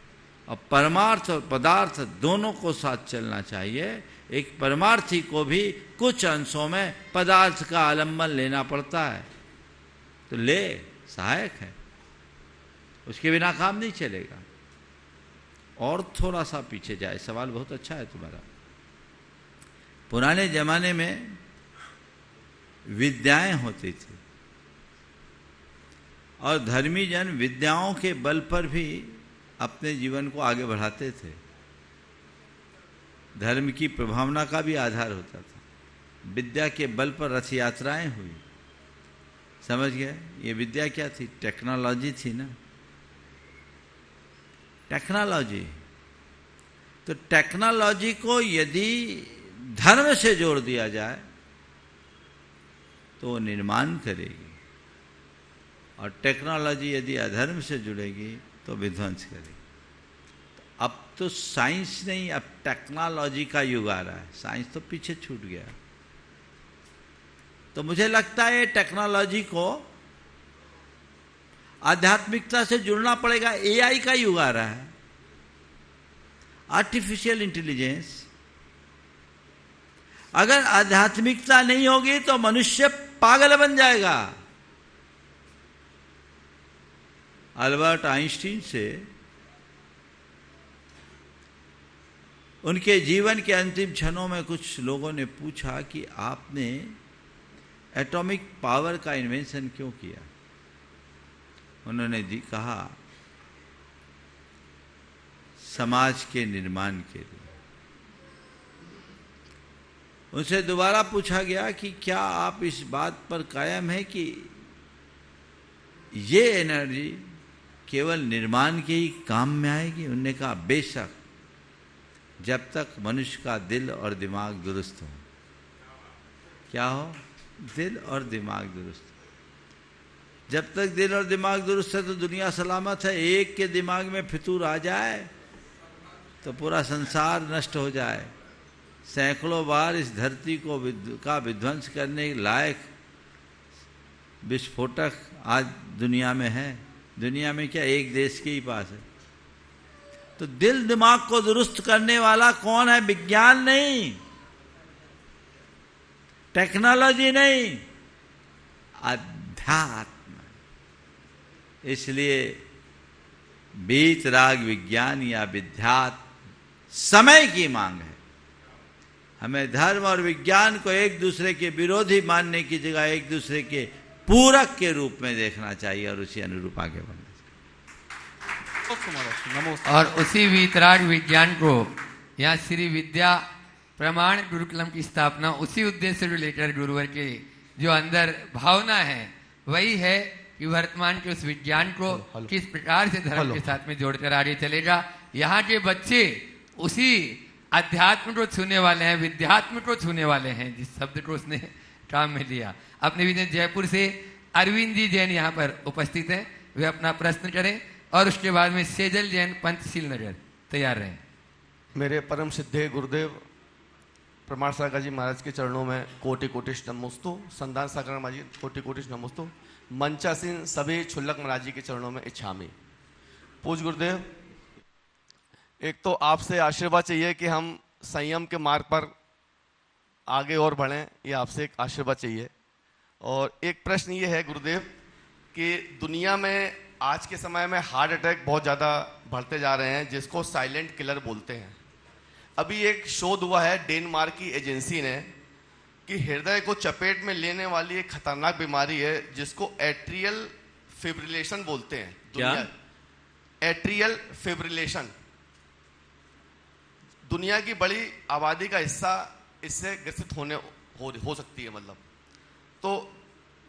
और परमार्थ और पदार्थ दोनों को साथ चलना चाहिए। एक परमार्थी को भी कुछ अंशों में पदार्थ का आलम्बन लेना पड़ता है, तो ले, सहायक है, उसके बिना काम नहीं चलेगा। और थोड़ा सा पीछे जाए, सवाल बहुत अच्छा है तुम्हारा। पुराने जमाने में विद्याएं होती थी और धर्मी जन विद्याओं के बल पर भी अपने जीवन को आगे बढ़ाते थे। धर्म की प्रभावना का भी आधार होता था। विद्या के बल पर रथ यात्राएं हुई। समझ गए? ये विद्या क्या थी? टेक्नोलॉजी थी ना, टेक्नोलॉजी। तो टेक्नोलॉजी को यदि धर्म से जोड़ दिया जाए तो वो निर्माण करेगी, और टेक्नोलॉजी यदि अधर्म से जुड़ेगी तो विध्वंस करेगी। तो अब तो साइंस नहीं, अब टेक्नोलॉजी का युग आ रहा है। साइंस तो पीछे छूट गया। तो मुझे लगता है टेक्नोलॉजी को आध्यात्मिकता से जुड़ना पड़ेगा। एआई का युग आ रहा है, आर्टिफिशियल इंटेलिजेंस। अगर आध्यात्मिकता नहीं होगी तो मनुष्य पागल बन जाएगा। अल्बर्ट आइंस्टीन से उनके जीवन के अंतिम क्षणों में कुछ लोगों ने पूछा कि आपने एटॉमिक पावर का इन्वेंशन क्यों किया? उन्होंने कहा, समाज के निर्माण के लिए। उनसे दोबारा पूछा गया कि क्या आप इस बात पर कायम है कि ये एनर्जी केवल निर्माण के ही काम में आएगी? उन्होंने कहा, बेशक, जब तक मनुष्य का दिल और दिमाग दुरुस्त हो। क्या हो? दिल और दिमाग दुरुस्त। जब तक दिल और दिमाग दुरुस्त है तो दुनिया सलामत है। एक के दिमाग में फितूर आ जाए तो पूरा संसार नष्ट हो जाए। सैकड़ों बार इस धरती को का विध्वंस करने लायक विस्फोटक आज दुनिया में है। दुनिया में क्या, एक देश के ही पास है। तो दिल दिमाग को दुरुस्त करने वाला कौन है? विज्ञान नहीं, टेक्नोलॉजी नहीं, अध्यात्म। इसलिए बीत राग विज्ञान या विध्यात्म समय की मांग है। हमें धर्म और विज्ञान को एक दूसरे के विरोधी मानने की जगह एक दूसरे के पूरक के रूप में देखना चाहिए और उसी अनुरूप आगे बढ़ना चाहिए। और उसी वीतराग विज्ञान को यहाँ श्री विद्या प्रमाण गुरुकुलम की स्थापना उसी उद्देश्य से रिलेटेड गुरुवर के जो अंदर भावना है वही है कि वर्तमान के उस विज्ञान को किस प्रकार से धर्म के साथ में जोड़कर आगे चलेगा। यहाँ के बच्चे उसी अध्यात्म को छूने वाले हैं, विद्यात्म को छूने वाले हैं, जिस शब्द को उसने काम में लिया। अपने भी जयपुर से अरविंद जी जैन यहाँ पर उपस्थित हैं, वे अपना प्रश्न करें और उसके बाद में सेजल जैन पंचशील नगर तैयार रहें। मेरे परम सिद्धे गुरुदेव प्रमाण सागर जी महाराज के चरणों में कोटि कोटिश नमोस्तु। संदान सागर महाराज जी कोटि कोटिश नमोस्तु। मंचासीन सभी छुल्लक महाराज जी के चरणों में इच्छामी। पूज गुरुदेव, एक तो आपसे आशीर्वाद चाहिए कि हम संयम के मार्ग पर आगे और बढ़ें, ये आपसे एक आशीर्वाद चाहिए। और एक प्रश्न ये है गुरुदेव कि दुनिया में आज के समय में हार्ट अटैक बहुत ज़्यादा बढ़ते जा रहे हैं, जिसको साइलेंट किलर बोलते हैं। अभी एक शोध हुआ है डेनमार्क की एजेंसी ने कि हृदय को चपेट में लेने वाली एक खतरनाक बीमारी है जिसको एट्रियल फिब्रिलेशन बोलते हैं। एट्रियल फिब्रिलेशन दुनिया की बड़ी आबादी का हिस्सा इससे ग्रसित हो सकती है मतलब। तो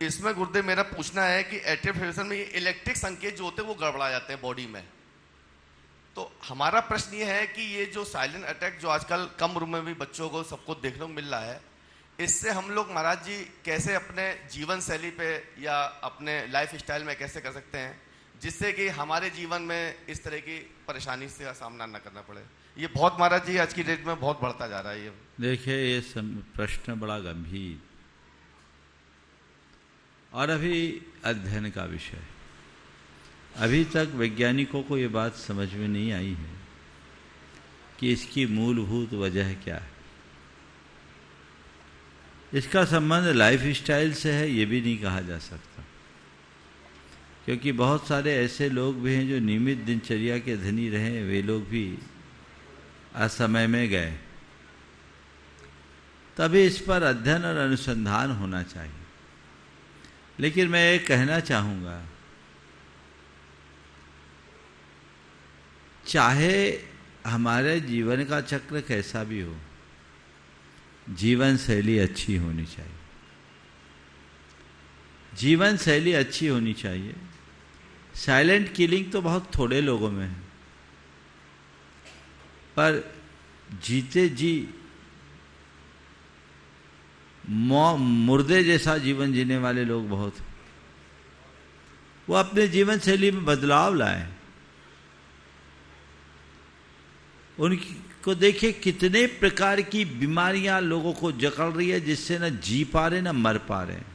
इसमें गुरुदेव मेरा पूछना है कि एट्रियल फाइब्रिलेशन में ये इलेक्ट्रिक संकेत जो होते हैं वो गड़बड़ा जाते हैं बॉडी में। तो हमारा प्रश्न ये है कि ये जो साइलेंट अटैक जो आजकल कम उम्र में भी बच्चों को सबको देखने को मिल रहा है, इससे हम लोग महाराज जी कैसे अपने जीवन शैली पे या अपने लाइफ स्टाइल में कैसे कर सकते हैं जिससे कि हमारे जीवन में इस तरह की परेशानी से सामना न करना पड़े? ये बहुत महाराज जी आज की डेट में बहुत बढ़ता जा रहा है। ये देखिए, ये प्रश्न बड़ा गंभीर और अभी अध्ययन का विषय। अभी तक वैज्ञानिकों को ये बात समझ में नहीं आई है कि इसकी मूलभूत वजह क्या है। इसका संबंध लाइफ स्टाइल से है ये भी नहीं कहा जा सकता, क्योंकि बहुत सारे ऐसे लोग भी हैं जो नियमित दिनचर्या के धनी रहे, वे लोग भी असमय में गए। तभी इस पर अध्ययन और अनुसंधान होना चाहिए। लेकिन मैं ये कहना चाहूँगा, चाहे हमारे जीवन का चक्र कैसा भी हो, जीवन शैली अच्छी होनी चाहिए। जीवन शैली अच्छी होनी चाहिए। साइलेंट किलिंग तो बहुत थोड़े लोगों में है, पर जीते जी मुर्दे जैसा जीवन जीने वाले लोग बहुत। वो अपने जीवन शैली में बदलाव लाए। उनको देखिए कितने प्रकार की बीमारियां लोगों को जकड़ रही है, जिससे न जी पा रहे न मर पा रहे।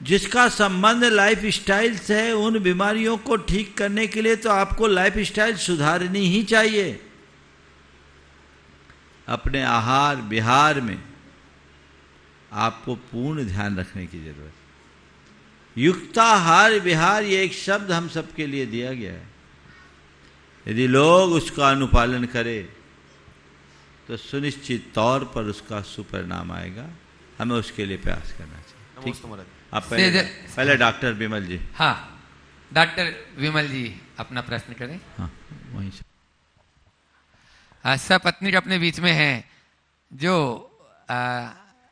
जिसका संबंध लाइफ स्टाइल से है, उन बीमारियों को ठीक करने के लिए तो आपको लाइफ स्टाइल सुधारनी ही चाहिए। अपने आहार विहार में आपको पूर्ण ध्यान रखने की जरूरत है। युक्ताहार विहार ये एक शब्द हम सबके लिए दिया गया है। यदि लोग उसका अनुपालन करें तो सुनिश्चित तौर पर उसका सुपरिणाम आएगा। हमें उसके लिए प्रयास करना चाहिए। ठीक, आप पहले डॉक्टर विमल जी। हाँ, डॉक्टर विमल जी अपना प्रश्न करें। हाँ, वहीं से। सपत्नीक अपने बीच में हैं जो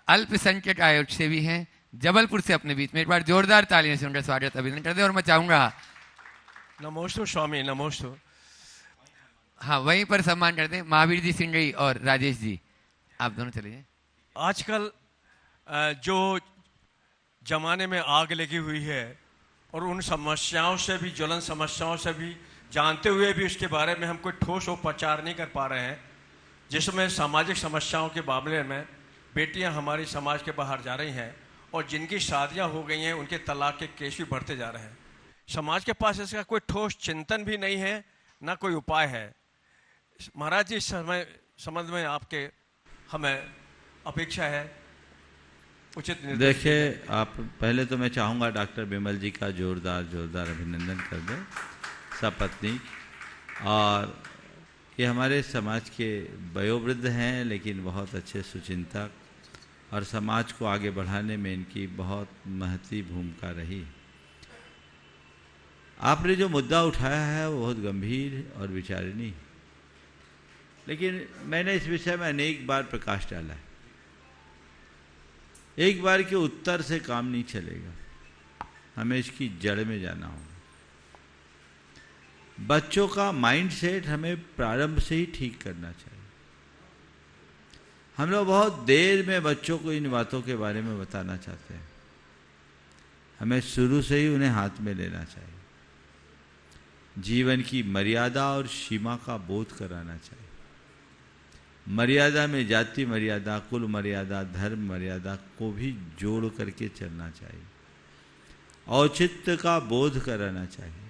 अल्पसंख्यक आयोग से भी हैं, जबलपुर से अपने बीच में। एक बार जोरदार तालियों से उनका स्वागत अभिनंदन कर दें। और मैं चाहूंगा नमोस्तु स्वामी, नमोस्तु। हाँ, वहीं पर सम्मान कर दें महावीर जी सिंगई और राजेश जी, आप दोनों चलिए। आजकल जो जमाने में आग लगी हुई है और उन समस्याओं से भी, ज्वलन समस्याओं से भी जानते हुए भी उसके बारे में हम कोई ठोस उपचार नहीं कर पा रहे हैं, जिसमें सामाजिक समस्याओं के मामले में बेटियां हमारी समाज के बाहर जा रही हैं और जिनकी शादियां हो गई हैं उनके तलाक के केस भी बढ़ते जा रहे हैं। समाज के पास इसका कोई ठोस चिंतन भी नहीं है, ना कोई उपाय है। महाराज जी, समझ में आपके हमें अपेक्षा है उचित। देखिए, आप पहले तो मैं चाहूँगा डॉक्टर विमल जी का जोरदार अभिनंदन कर दें, सपत्नी। और ये हमारे समाज के वयोवृद्ध हैं, लेकिन बहुत अच्छे सुचिंतक, और समाज को आगे बढ़ाने में इनकी बहुत महती भूमिका रही। आपने जो मुद्दा उठाया है वो बहुत गंभीर और विचारणीय, लेकिन मैंने इस विषय में अनेक बार प्रकाश डाला है। एक बार के उत्तर से काम नहीं चलेगा, हमें इसकी जड़ में जाना होगा। बच्चों का माइंड सेट हमें प्रारंभ से ही ठीक करना चाहिए। हम लोग बहुत देर में बच्चों को इन बातों के बारे में बताना चाहते हैं। हमें शुरू से ही उन्हें हाथ में लेना चाहिए। जीवन की मर्यादा और सीमा का बोध कराना चाहिए। मर्यादा में जाति मर्यादा, कुल मर्यादा, धर्म मर्यादा को भी जोड़ करके चलना चाहिए। औचित्य का बोध कराना चाहिए।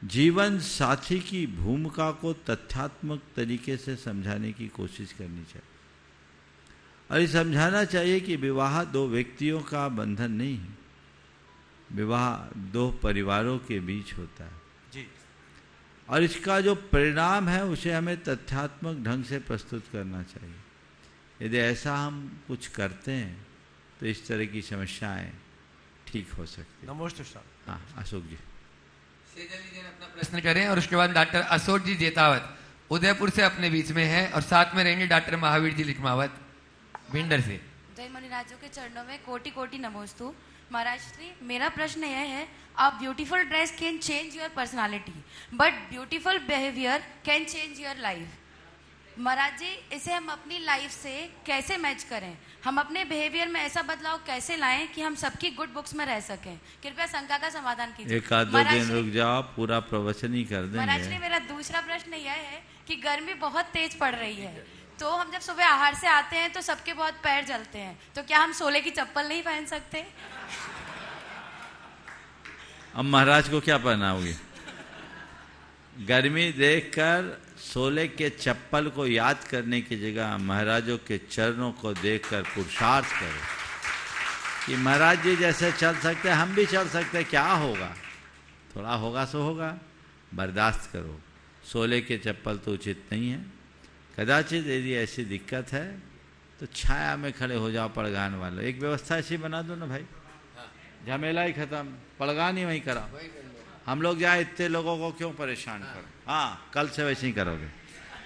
जीवन साथी की भूमिका को तथ्यात्मक तरीके से समझाने की कोशिश करनी चाहिए। और ये समझाना चाहिए कि विवाह दो व्यक्तियों का बंधन नहीं है, विवाह दो परिवारों के बीच होता है जी। और इसका जो परिणाम है उसे हमें तथ्यात्मक ढंग से प्रस्तुत करना चाहिए। यदि ऐसा हम कुछ करते हैं तो इस तरह की समस्याएं ठीक हो सकती हैं। नमस्ते सर। हाँ, अशोक जी। सेजल जी ने अपना प्रश्न करें और उसके बाद डॉक्टर अशोक जी जेतावत उदयपुर से अपने बीच में है और साथ में रहेंगे डॉक्टर महावीर जी लिखमावत भिंडर से। जय मणिराजों के चरणों में कोटि कोटि नमोस्तु। महाराज श्री, मेरा प्रश्न यह है, आप beautiful dress can change your personality but beautiful behaviour can change your life. महाराज जी, इसे हम अपनी लाइफ से कैसे मैच करें? हम अपने बिहेवियर में ऐसा बदलाव कैसे लाएं कि हम सबकी गुड बुक्स में रह सकें? कृपया शंका का समाधान कीजिए। एक आध दो दिन रुक जाओ, पूरा प्रवचन ही कर महाराज जी, देंगे। मेरा दूसरा प्रश्न यह है कि गर्मी बहुत तेज पड़ रही है, तो हम जब सुबह आहार से आते हैं तो सबके बहुत पैर जलते हैं, तो क्या हम सोले की चप्पल नहीं पहन सकते? अब महाराज को क्या पहनाओगे? गर्मी देखकर सोले के चप्पल को याद करने की जगह महाराजों के चरणों को देखकर पुरुषार्थ करो कि महाराज जी जैसे चल सकते हैं हम भी चल सकते हैं। क्या होगा? थोड़ा होगा सो होगा, बर्दाश्त करो। सोले के चप्पल तो उचित नहीं है। कदाचित यदि ऐसी दिक्कत है तो छाया में खड़े हो जाओ पड़गान वालों। एक व्यवस्था ऐसी बना दो ना भाई, झमेला ही खत्म, पड़गान ही वहीं करा। हम लोग जाए, इतने लोगों को क्यों परेशान करो? हाँ, कल से वैसे ही करोगे।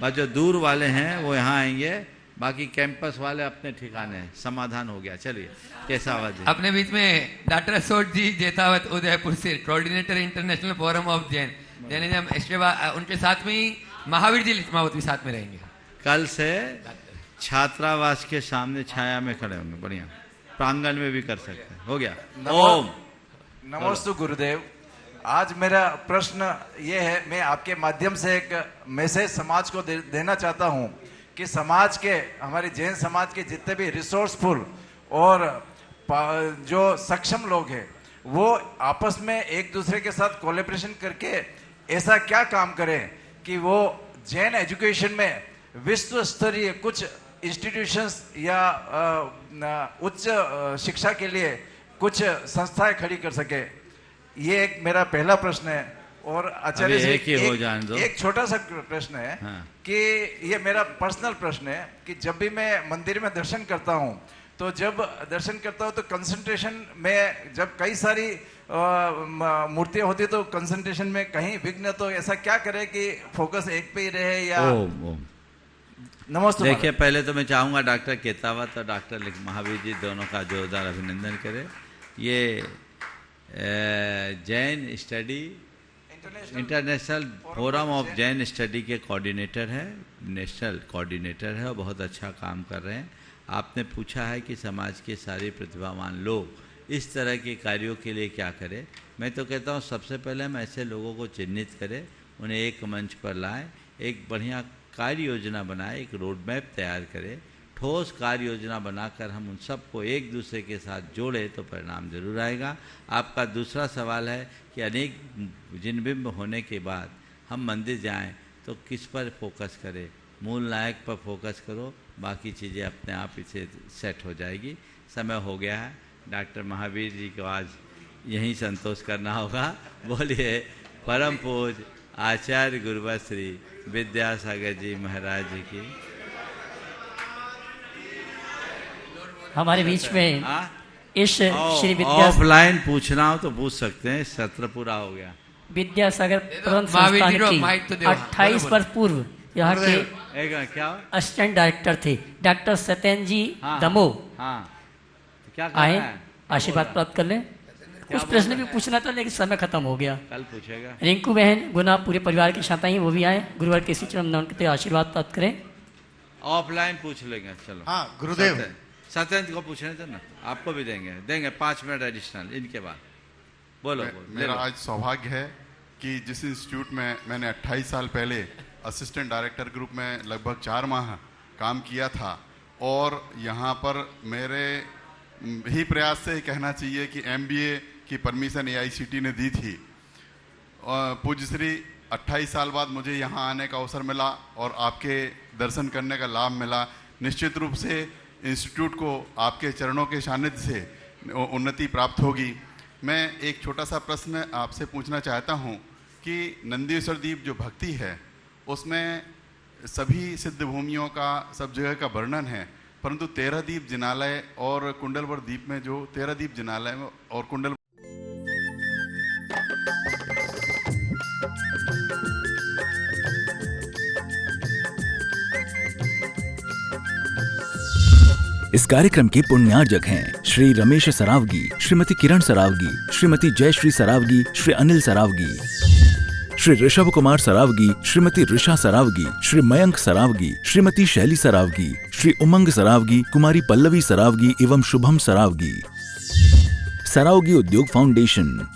बस जो दूर वाले हैं वो यहाँ आएंगे, बाकी कैंपस वाले अपने ठिकाने हैं। समाधान हो गया। चलिए, कैसा आवाज है? अपने बीच में डॉक्टर अशोक जी जेतावत उदयपुर से, coordinator international forum of Jain Jainism. इसके बाद उनके साथ में ही महावीर जी लिखमावत भी साथ में रहेंगे। कल से छात्रावास के सामने छाया में खड़े होंगे, बढ़िया। प्रांगण में भी कर सकते हैं। हो गया। ओम नमोस्तु गुरुदेव। आज मेरा प्रश्न ये है, मैं आपके माध्यम से एक मैसेज समाज को देना चाहता हूँ कि समाज के, हमारे जैन समाज के जितने भी रिसोर्सफुल और जो सक्षम लोग हैं वो आपस में एक दूसरे के साथ कोलैबोरेशन करके ऐसा क्या काम करें कि वो जैन एजुकेशन में विश्व स्तरीय कुछ इंस्टीट्यूशंस या उच्च शिक्षा के लिए कुछ संस्थाएं खड़ी कर सके। ये एक मेरा पहला प्रश्न है। और आचार्य से एक छोटा सा प्रश्न है। हाँ। कि ये मेरा पर्सनल प्रश्न है कि जब भी मैं मंदिर में दर्शन करता हूँ तो जब दर्शन करता हूँ तो कंसंट्रेशन में, जब कई सारी मूर्तियां होती तो कंसंट्रेशन में कहीं विघ्न, तो ऐसा क्या करे कि फोकस एक पे ही रहे? या नमस्ते। देखिए, पहले तो मैं चाहूँगा डॉक्टर केतावत और डॉक्टर महावीर जी दोनों का जोरदार अभिनंदन करें। ये Jain study international forum of Jain study के कोऑर्डिनेटर है, नेशनल कोऑर्डिनेटर है और बहुत अच्छा काम कर रहे हैं। आपने पूछा है कि समाज के सारे प्रतिभावान लोग इस तरह के कार्यों के लिए क्या करें। मैं तो कहता हूँ सबसे पहले हम ऐसे लोगों को चिन्हित करें, उन्हें एक मंच पर लाएं, एक बढ़िया कार्य योजना बनाएं, एक रोड मैप तैयार करें, ठोस कार्य योजना बनाकर हम उन सबको एक दूसरे के साथ जोड़े तो परिणाम जरूर आएगा। आपका दूसरा सवाल है कि अनेक जिनबिंब होने के बाद हम मंदिर जाएं तो किस पर फोकस करें? मूल नायक पर फोकस करो, बाकी चीज़ें अपने आप इसे सेट हो जाएगी। समय हो गया है, डॉक्टर महावीर जी को आज यहीं संतोष करना होगा। बोलिए परम पूज्य आचार्य गुरुवर श्री विद्यासागर जी महाराज जी की। हमारे बीच में इस श्री ऑफलाइन पूछना हो तो पूछ सकते हैं, सत्र पूरा हो गया। विद्यासागर प्रबंध संस्थान की 28 वर्ष पूर्व यहाँ के क्या असिस्टेंट डायरेक्टर थे डॉक्टर सत्येंद्र जी दमो। क्या आए आशीर्वाद प्राप्त कर लें। कुछ प्रश्न भी पूछना था लेकिन समय खत्म हो गया। कल पूछेगा। रिंकू बहन गुना पूरे परिवार के साथ आई, वो भी आए, गुरुवार के इसी चरण नमन करते आशीर्वाद प्राप्त करें। ऑफलाइन पूछ लेंगे। चलो। हाँ गुरुदेव, सत्येंद्र को पूछने थे ना, आपको भी देंगे 5 मिनट एडिशनल इनके बाद। बोलो। मेरा आज सौभाग्य है कि जिस इंस्टीट्यूट में मैंने 28 साल पहले असिस्टेंट डायरेक्टर ग्रुप में लगभग 4 माह काम किया था, और यहाँ पर मेरे ही प्रयास से कहना चाहिए कि MBA की परमिशन AICT ने दी थी। पूज्य श्री 28 साल बाद मुझे यहाँ आने का अवसर मिला और आपके दर्शन करने का लाभ मिला। निश्चित रूप से इंस्टीट्यूट को आपके चरणों के सानिध्य से उन्नति प्राप्त होगी। मैं एक छोटा सा प्रश्न आपसे पूछना चाहता हूँ कि नंदीश्वर द्वीप जो भक्ति है उसमें सभी सिद्ध भूमियों का, सब जगह का वर्णन है, परंतु 13 दीप जिनालय और कुंडलवर द्वीप में जो 13 दीप जिनालय और कुंडल इस कार्यक्रम के पुण्यार्जक हैं श्री रमेश सरावगी, श्रीमती किरण सरावगी, श्रीमती जयश्री सरावगी, श्री अनिल सरावगी, श्री ऋषभ कुमार सरावगी, श्रीमती ऋषा सरावगी, श्री मयंक सरावगी, श्रीमती शैली सरावगी, श्री उमंग सरावगी, कुमारी पल्लवी सरावगी एवं शुभम सरावगी। सरावगी उद्योग फाउंडेशन।